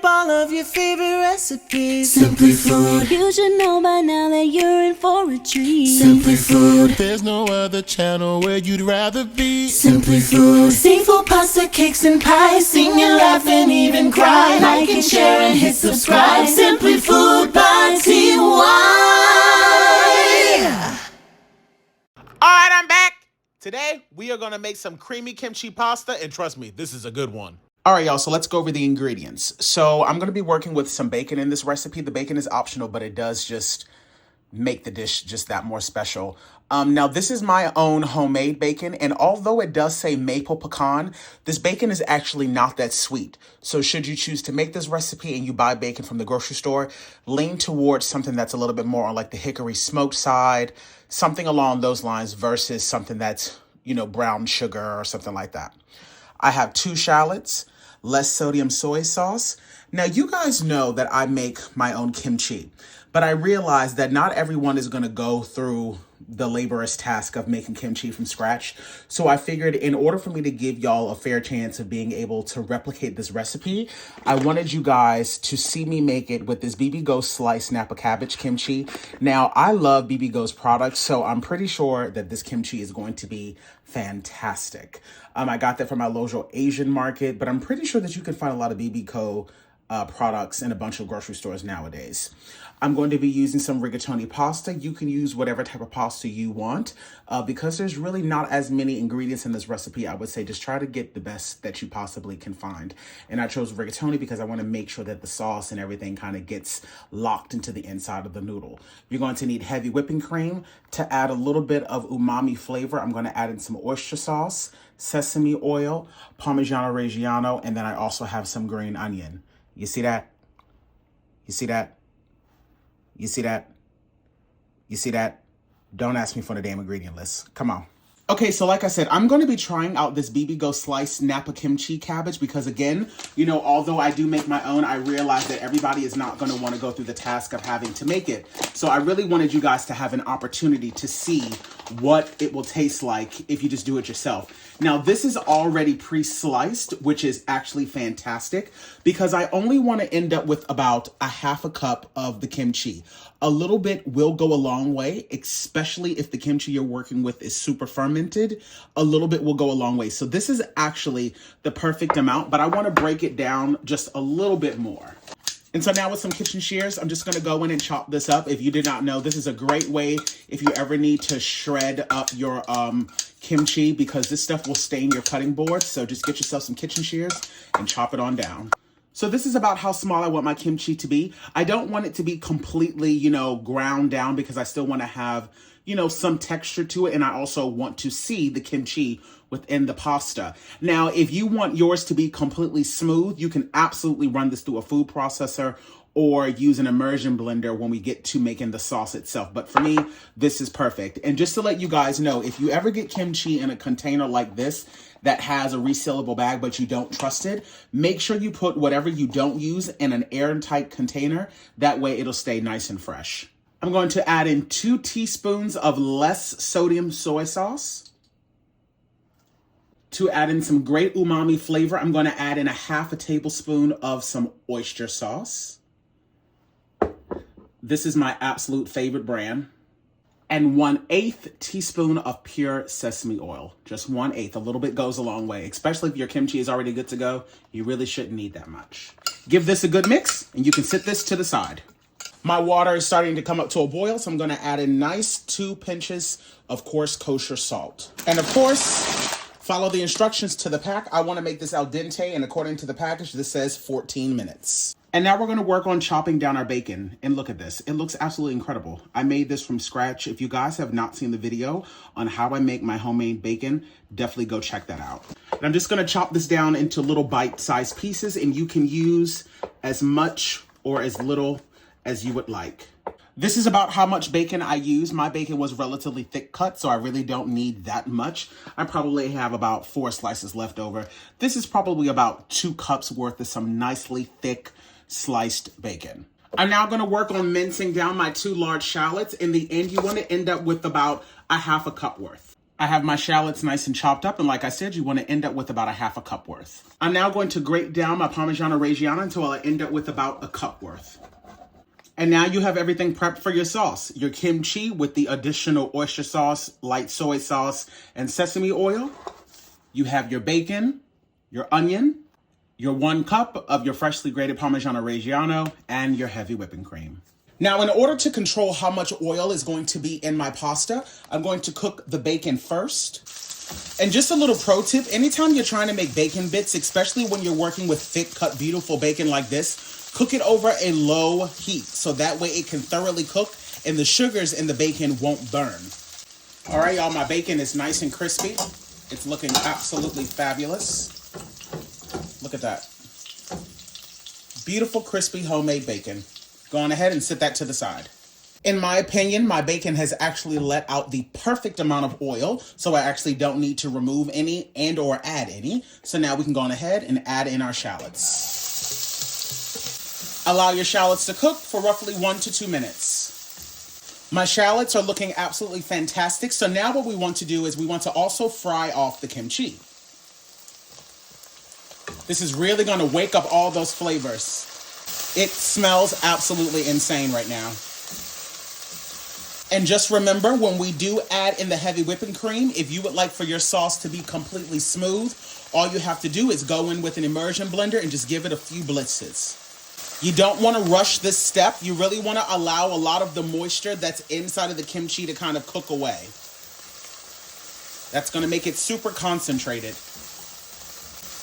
up all of your favorite recipes. Simply Food. You should know by now that you're in for a treat. Simply Food. There's no other channel where you'd rather be. Simply Food. Seafood, pasta, cakes, and pies. Sing and laugh and even cry. Like and share and hit subscribe. Simply Food by TY. Alright, I'm back. Today, we are gonna make some creamy kimchi pasta, and trust me, this is a good one. All right, y'all, so let's go over the ingredients. So I'm gonna be working with some bacon in this recipe. The bacon is optional, but it does just make the dish just that more special. Now, this is my own homemade bacon, and although it does say maple pecan, this bacon is actually not that sweet. So should you choose to make this recipe and you buy bacon from the grocery store, lean towards something that's a little bit more on like the hickory smoked side, something along those lines versus something that's, you know, brown sugar or something like that. I have 2 shallots, less sodium soy sauce. Now, you guys know that I make my own kimchi, but I realize that not everyone is going to go through the laborious task of making kimchi from scratch. So I figured in order for me to give y'all a fair chance of being able to replicate this recipe, I wanted you guys to see me make it with this BB Go sliced Napa cabbage kimchi. Now, I love BB Go's products, so I'm pretty sure that this kimchi is going to be fantastic. I got that from my local Asian market, but I'm pretty sure that you can find a lot of BB Go products in a bunch of grocery stores nowadays. I'm going to be using some rigatoni pasta. You can use whatever type of pasta you want. Because there's really not as many ingredients in this recipe, I would say just try to get the best that you possibly can find. And I chose rigatoni because I want to make sure that the sauce and everything kind of gets locked into the inside of the noodle. You're going to need heavy whipping cream. To add a little bit of umami flavor, I'm going to add in some oyster sauce, sesame oil, Parmigiano Reggiano, and then I also have some green onion. You see that? You see that? You see that? You see that? Don't ask me for the damn ingredient list. Come on. Okay, so like I said, I'm going to be trying out this BB Go sliced Napa kimchi cabbage because, again, you know, although I do make my own, I realize that everybody is not going to want to go through the task of having to make it. So I really wanted you guys to have an opportunity to see what it will taste like if you just do it yourself. Now, this is already pre-sliced, which is actually fantastic because I only want to end up with about a half a cup of the kimchi. A little bit will go a long way, especially if the kimchi you're working with is super fermented. A little bit will go a long way. So this is actually the perfect amount, but I want to break it down just a little bit more. And so now with some kitchen shears, I'm just going to go in and chop this up. If you did not know, this is a great way if you ever need to shred up your kimchi because this stuff will stain your cutting board. So just get yourself some kitchen shears and chop it on down. So this is about how small I want my kimchi to be. I don't want it to be completely, you know, ground down because I still want to have, you know, some texture to it. And I also want to see the kimchi within the pasta. Now, if you want yours to be completely smooth, you can absolutely run this through a food processor or use an immersion blender when we get to making the sauce itself. But for me, this is perfect. And just to let you guys know, if you ever get kimchi in a container like this that has a resealable bag, but you don't trust it, make sure you put whatever you don't use in an airtight container. That way it'll stay nice and fresh. I'm going to add in 2 teaspoons of less sodium soy sauce. To add in some great umami flavor, I'm going to add in a half a tablespoon of some oyster sauce. This is my absolute favorite brand. And 1/8 teaspoon of pure sesame oil. Just 1/8. A little bit goes a long way, especially if your kimchi is already good to go. You really shouldn't need that much. Give this a good mix and you can sit this to the side. My water is starting to come up to a boil, so I'm going to add in nice 2 pinches of coarse kosher salt. And of course, follow the instructions to the pack. I want to make this al dente, and according to the package, this says 14 minutes. And now we're going to work on chopping down our bacon. And look at this. It looks absolutely incredible. I made this from scratch. If you guys have not seen the video on how I make my homemade bacon, definitely go check that out. And I'm just going to chop this down into little bite-sized pieces, and you can use as much or as little as you would like. This is about how much bacon I use. My bacon was relatively thick cut, so I really don't need that much. I probably have about 4 slices left over. This is probably about 2 cups worth of some nicely thick sliced bacon. I'm now going to work on mincing down my 2 large shallots. In the end, you want to end up with about a half a cup worth. I have my shallots nice and chopped up, and like I said, you want to end up with about a half a cup worth. I'm now going to grate down my Parmigiano Reggiano until I end up with about a cup worth. And now you have everything prepped for your sauce. Your kimchi with the additional oyster sauce, light soy sauce, and sesame oil. You have your bacon, your onion, your 1 cup of your freshly grated Parmigiano Reggiano, and your heavy whipping cream. Now, in order to control how much oil is going to be in my pasta, I'm going to cook the bacon first. And just a little pro tip, anytime you're trying to make bacon bits, especially when you're working with thick cut, beautiful bacon like this, cook it over a low heat. So that way it can thoroughly cook and the sugars in the bacon won't burn. All right, y'all, my bacon is nice and crispy. It's looking absolutely fabulous. Look at that. Beautiful, crispy, homemade bacon. Go on ahead and set that to the side. In my opinion, my bacon has actually let out the perfect amount of oil, so I actually don't need to remove any and or add any. So now we can go on ahead and add in our shallots. Allow your shallots to cook for roughly 1 to 2 minutes. My shallots are looking absolutely fantastic. So now what we want to do is we want to also fry off the kimchi. This is really going to wake up all those flavors. It smells absolutely insane right now. And just remember, when we do add in the heavy whipping cream, if you would like for your sauce to be completely smooth, all you have to do is go in with an immersion blender and just give it a few blitzes. You don't want to rush this step. You really want to allow a lot of the moisture that's inside of the kimchi to kind of cook away. That's going to make it super concentrated.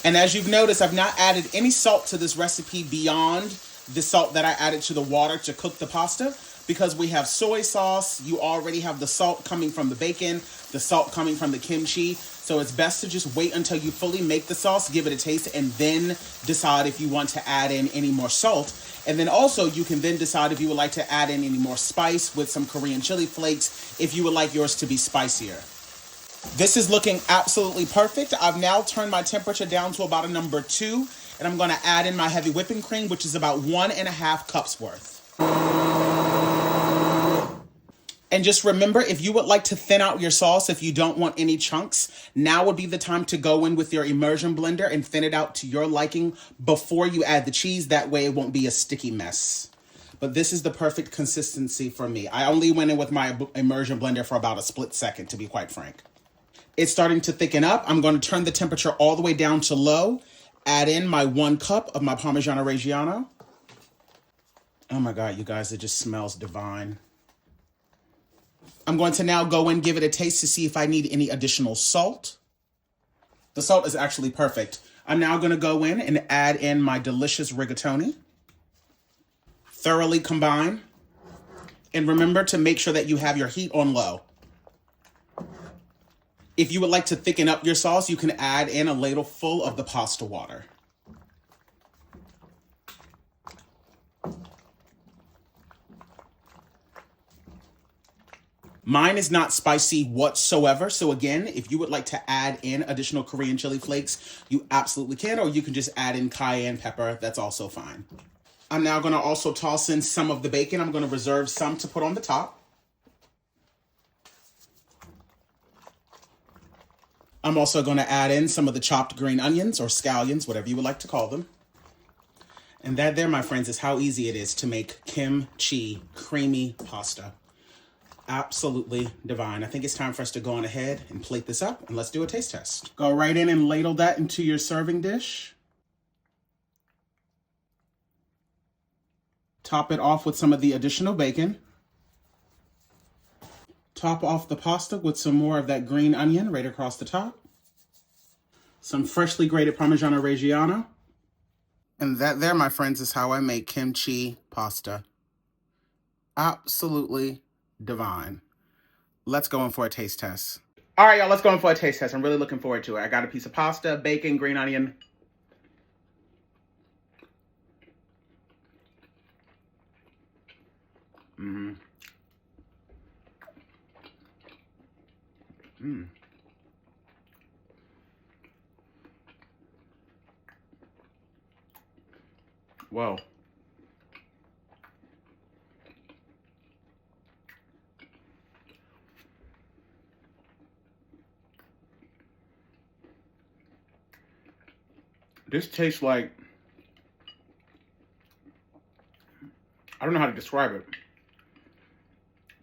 And as you've noticed, I've not added any salt to this recipe beyond the salt that I added to the water to cook the pasta, because we have soy sauce. You already have the salt coming from the bacon, the salt coming from the kimchi. So it's best to just wait until you fully make the sauce, give it a taste, and then decide if you want to add in any more salt. And then also you can then decide if you would like to add in any more spice with some Korean chili flakes if you would like yours to be spicier. This is looking absolutely perfect. I've now turned my temperature down to about a number 2, and I'm going to add in my heavy whipping cream, which is about 1.5 cups worth. And just remember, if you would like to thin out your sauce, if you don't want any chunks, now would be the time to go in with your immersion blender and thin it out to your liking before you add the cheese. That way it won't be a sticky mess. But this is the perfect consistency for me. I only went in with my immersion blender for about a split second, to be quite frank. It's starting to thicken up. I'm going to turn the temperature all the way down to low. Add in my 1 cup of my Parmigiano Reggiano. Oh my God, you guys, it just smells divine. I'm going to now go and give it a taste to see if I need any additional salt. The salt is actually perfect. I'm now going to go in and add in my delicious rigatoni. Thoroughly combine. And remember to make sure that you have your heat on low. If you would like to thicken up your sauce, you can add in a ladle full of the pasta water. Mine is not spicy whatsoever. So again, if you would like to add in additional Korean chili flakes, you absolutely can, or you can just add in cayenne pepper. That's also fine. I'm now going to also toss in some of the bacon. I'm going to reserve some to put on the top. I'm also going to add in some of the chopped green onions or scallions, whatever you would like to call them. And that there, my friends, is how easy it is to make kimchi creamy pasta. Absolutely divine. I think it's time for us to go on ahead and plate this up, and let's do a taste test. Go right in and ladle that into your serving dish. Top it off with some of the additional bacon. Top off the pasta with some more of that green onion right across the top. Some freshly grated Parmigiano Reggiano. And that there, my friends, is how I make kimchi pasta. Absolutely divine. Let's go in for a taste test. All right, y'all, let's go in for a taste test. I'm really looking forward to it. I got a piece of pasta, bacon, green onion. Whoa. This tastes like, I don't know how to describe it.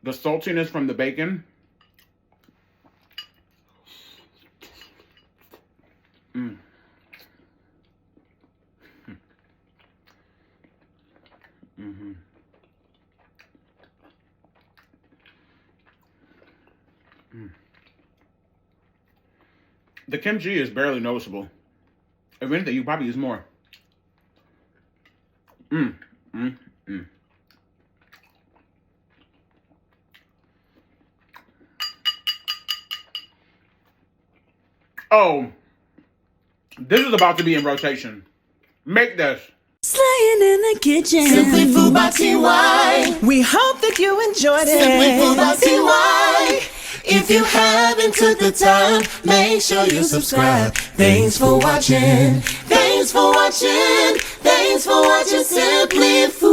The saltiness from the bacon. The kimchi is barely noticeable. If anything, you probably use more. Oh, this is about to be in rotation. Make this. Slaying in the kitchen. Simply Food by TY. We hope that you enjoyed Simply Food by it. TY. If you haven't took the time, make sure you subscribe. Thanks for watching. Thanks for watching. Thanks for watching Simply Food.